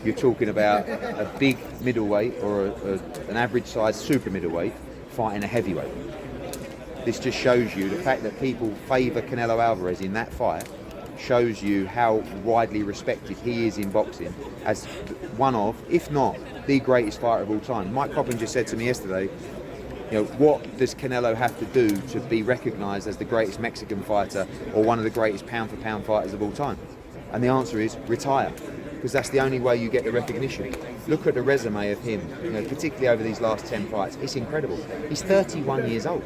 you're talking about a big middleweight or an average-sized super middleweight fighting a heavyweight. This just shows you the fact that people favour Canelo Alvarez in that fight shows you how widely respected he is in boxing as one of, if not the greatest fighter of all time. Mike Coppin just said to me yesterday, you know, what does Canelo have to do to be recognised as the greatest Mexican fighter or one of the greatest pound-for-pound fighters of all time? And the answer is retire, because that's the only way you get the recognition. Look at the resume of him, you know, particularly over these last 10 fights. It's incredible. He's 31 years old.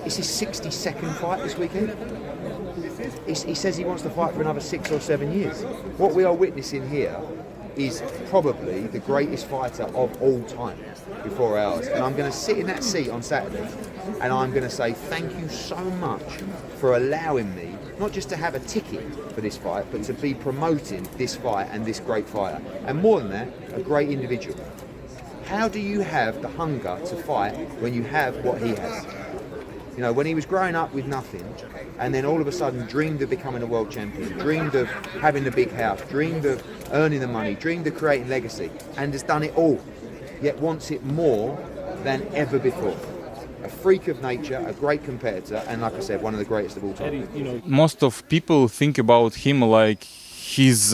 It's his 62nd fight this weekend. He says he wants to fight for another 6 or 7 years. What we are witnessing here is probably the greatest fighter of all time before ours. And I'm going to sit in that seat on Saturday and I'm going to say thank you so much for allowing me not just to have a ticket for this fight, but to be promoting this fight and this great fighter. And more than that, a great individual. How do you have the hunger to fight when you have what he has? You know, when he was growing up with nothing, and then all of a sudden dreamed of becoming a world champion, dreamed of having the big house, dreamed of earning the money, dreamed of creating legacy, and has done it all, yet wants it more than ever before. A freak of nature, a great competitor, and like I said, one of the greatest of all time. Most of people think about him like he's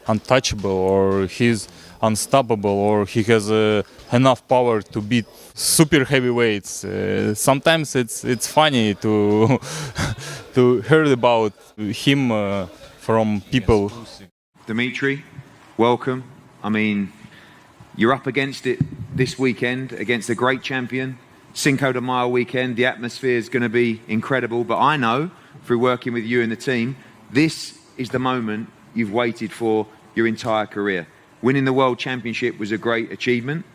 untouchable, or he's unstoppable, or he has enough power to beat super heavyweights. Sometimes it's funny to to hear about him from people. Dmitry, welcome. I mean, you're up against it this weekend against a great champion. Cinco de Mayo weekend, the atmosphere is going to be incredible, but I know through working with you and the team, this is the moment you've waited for your entire career. Winning the World Championship was a great achievement,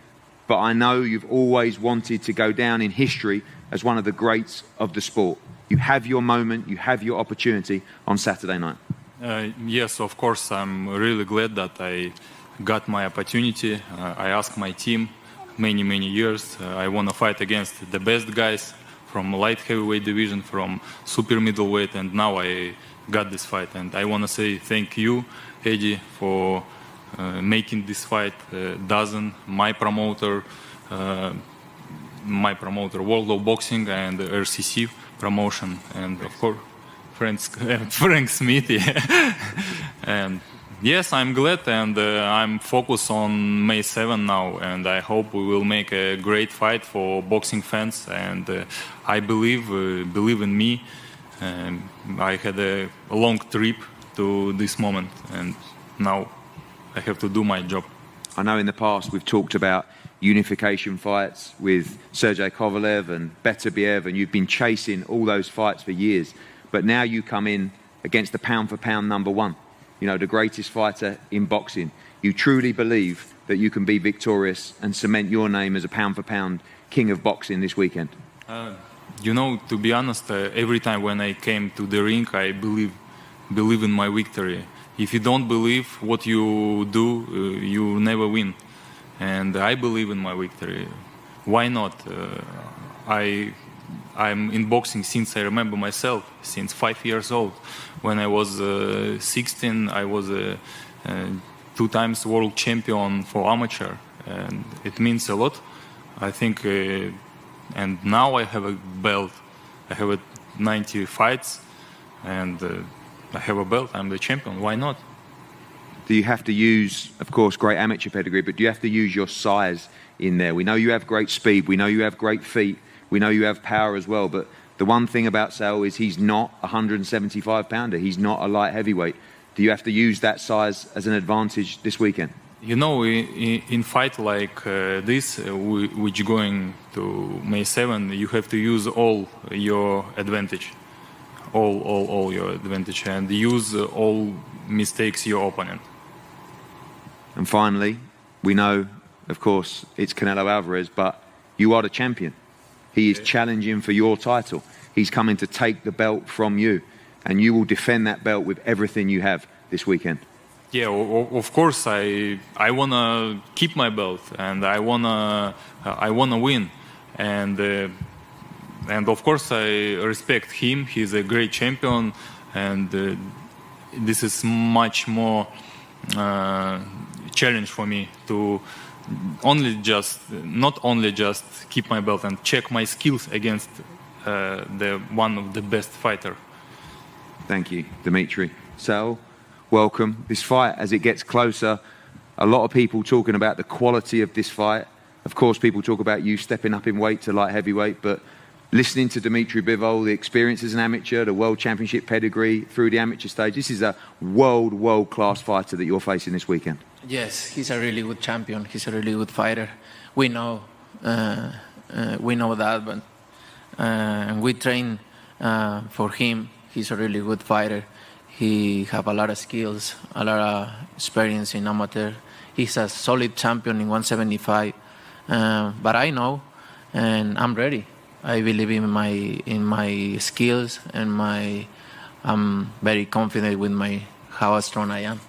but I know you've always wanted to go down in history as one of the greats of the sport. You have your moment, you have your opportunity on Saturday night. Yes, of course, I'm really glad that I got my opportunity. I asked my team many years. I want to fight against the best guys from light heavyweight division, from super middleweight, and now I got this fight. And I want to say thank you, Eddie, for making this fight dozen, my promoter, World of Boxing and RCC promotion, and of course Frank Smith. And yes, I'm glad, and I'm focused on May 7 now, and I hope we will make a great fight for boxing fans, and I believe in me. I had a long trip to this moment, and now I have to do my job. I know in the past we've talked about unification fights with Sergey Kovalev and Beterbiev, and you've been chasing all those fights for years. But now you come in against the pound-for-pound number one, you know, the greatest fighter in boxing. You truly believe that you can be victorious and cement your name as a pound-for-pound king of boxing this weekend? You know, to be honest, every time when I came to the ring, I believe in my victory. If you don't believe what you do, you never win. And I believe in my victory. Why not? I'm in boxing since I remember myself, since 5 years old. When I was 16, I was a 2 times world champion for amateur, and it means a lot. I think, and now I have a belt. I have 90 fights, and I have a belt. I'm the champion. Why not? Do you have to use, of course, great amateur pedigree, but do you have to use your size in there? We know you have great speed. We know you have great feet. We know you have power as well. But the one thing about Saul is he's not a 175-pounder. He's not a light heavyweight. Do you have to use that size as an advantage this weekend? You know, in fight like this, which going to May 7, you have to use all your advantage. All your advantage, and use all mistakes your opponent. And finally, we know, of course, it's Canelo Alvarez, but you are the champion. He is challenging for your title. He's coming to take the belt from you, and you will defend that belt with everything you have this weekend. Yeah, of course, I wanna keep my belt, and I wanna win, and of course I respect him. He's a great champion, and this is much more challenge for me to not only just keep my belt and check my skills against the one of the best fighter. Thank you, Dmitry. So, welcome. This fight, as it gets closer, a lot of people talking about the quality of this fight. Of course, people talk about you stepping up in weight to light heavyweight, but listening to Dmitry Bivol, the experience as an amateur, the world championship pedigree through the amateur stage, this is a world-class fighter that you're facing this weekend. Yes, he's a really good champion. He's a really good fighter. We know that, but we train for him. He's a really good fighter. He have a lot of skills, a lot of experience in amateur. He's a solid champion in 175. But I know, and I'm ready. I believe in my skills, and I'm very confident with how strong I am.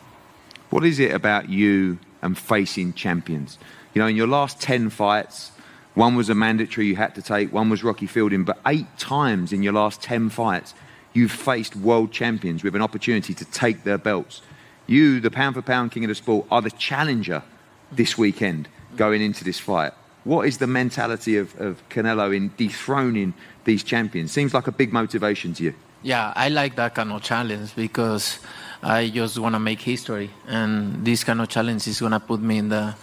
What is it about you and facing champions? You know, in your last 10 fights, one was a mandatory you had to take, one was Rocky Fielding, but 8 times in your last 10 fights, you've faced world champions with an opportunity to take their belts. You, the pound-for-pound king of the sport, are the challenger this weekend going into this fight. What is the mentality of Canelo in dethroning these champions? Seems like a big motivation to you. Yeah, I like that kind of challenge because I just want to make history, and this kind of challenge is going to put me in the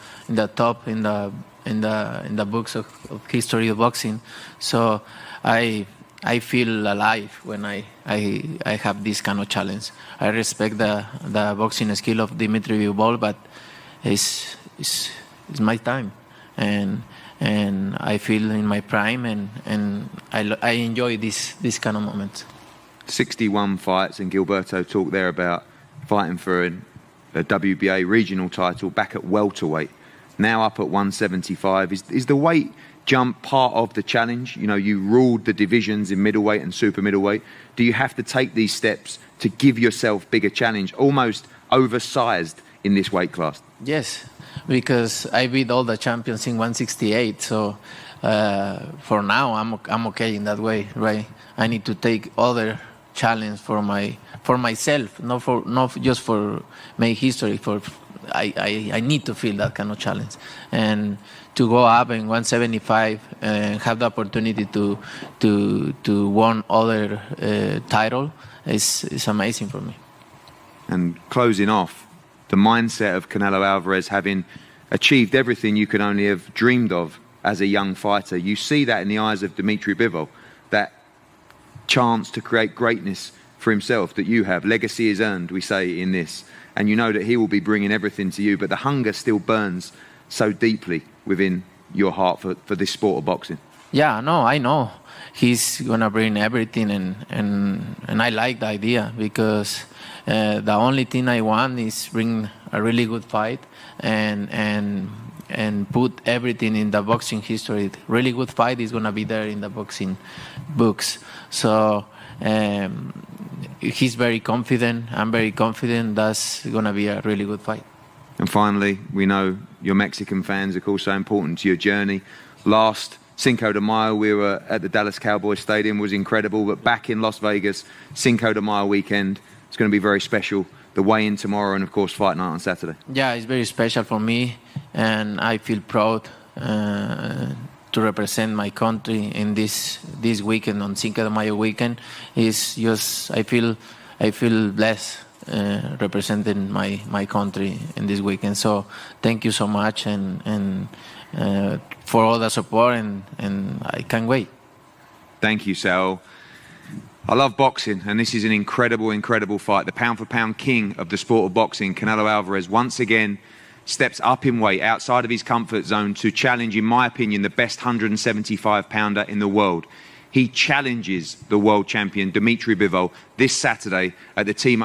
top in the books of history of boxing. So I feel alive when I have this kind of challenge. I respect the boxing skill of Dmitry Bivol, but it's my time, and I feel in my prime, and I enjoy this kind of moments. 61 fights, and Gilberto talked there about fighting for a WBA regional title back at welterweight, now up at 175. Is the weight jump part of the challenge? You know, you ruled the divisions in middleweight and super middleweight. Do you have to take these steps to give yourself bigger challenge, almost oversized in this weight class? Yes, because I beat all the champions in 168, so for now I'm okay in that way, right? I need to take other challenge for myself, not just for make history. I need to feel that kind of challenge, and to go up in 175 and have the opportunity to win other title is amazing for me. And closing off, the mindset of Canelo Alvarez, having achieved everything you could only have dreamed of as a young fighter. You see that in the eyes of Dmitry Bivol, that chance to create greatness for himself that you have. Legacy is earned, we say in this. And you know that he will be bringing everything to you, but the hunger still burns so deeply within your heart for this sport of boxing. Yeah, no, I know. He's going to bring everything, and I like the idea, because the only thing I want is bring a really good fight and put everything in the boxing history. Really good fight is going to be there in the boxing books. So he's very confident. I'm very confident that's going to be a really good fight. And finally, we know your Mexican fans are also important to your journey. Last Cinco de Mayo, we were at the Dallas Cowboys Stadium, was incredible. But back in Las Vegas, Cinco de Mayo weekend, it's going to be very special. The weigh-in tomorrow, and of course, fight night on Saturday. Yeah, it's very special for me, and I feel proud to represent my country in this weekend, on Cinco de Mayo weekend. Is just I feel blessed representing my country in this weekend. So thank you so much, and for all the support, and I can't wait. Thank you, Sal. I love boxing, and this is an incredible fight. The pound-for-pound king of the sport of boxing, Canelo Alvarez, once again steps up in weight outside of his comfort zone to challenge, in my opinion, the best 175-pounder in the world. He challenges the world champion, Dmitry Bivol, this Saturday at the team